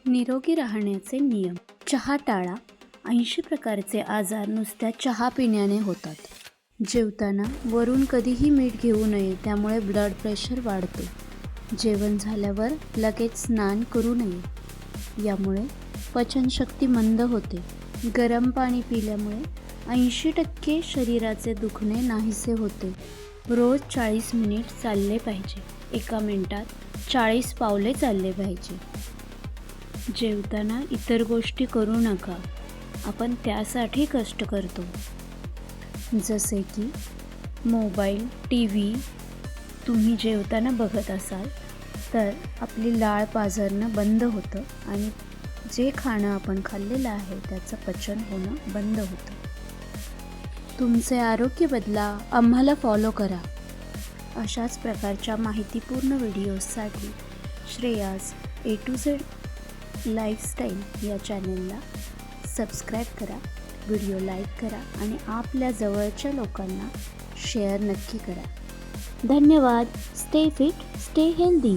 निरोगी राहण्याचे नियम. चहा टाळा. 80 प्रकारचे आजार नुसत्या चहा पिण्याने होतात. जेवताना वरून कधीही मीठ घेऊ नये, त्यामुळे ब्लड प्रेशर वाढते. जेवण झाल्यावर लगेच स्नान करू नये, यामुळे पचनशक्ती मंद होते. गरम पाणी पिल्यामुळे 80% शरीराचे दुखणे नाहीसे होते. रोज 40 मिनिट चालले पाहिजे. 1 मिनिटात 40 पावले चालले पाहिजे. जेवताना इतर गोष्टी करू नका, आपण त्यासाठी कष्ट करतो, जसे की मोबाईल, TV. तुम्ही जेवताना बघत असाल तर आपली लाळ पाझरणं बंद होतं आणि जे खाणं आपण खाल्लेलं आहे त्याचं पचन होणं बंद होतं. तुमचे आरोग्य बदला, आम्हाला फॉलो करा. अशाच प्रकारच्या माहितीपूर्ण व्हिडिओजसाठी Shreyas A to Z lifestyle या चॅनलला सबस्क्राईब करा, व्हिडिओ लाईक करा आणि आपल्या जवळच्या लोकांना शेअर नक्की करा. धन्यवाद. Stay fit, stay healthy.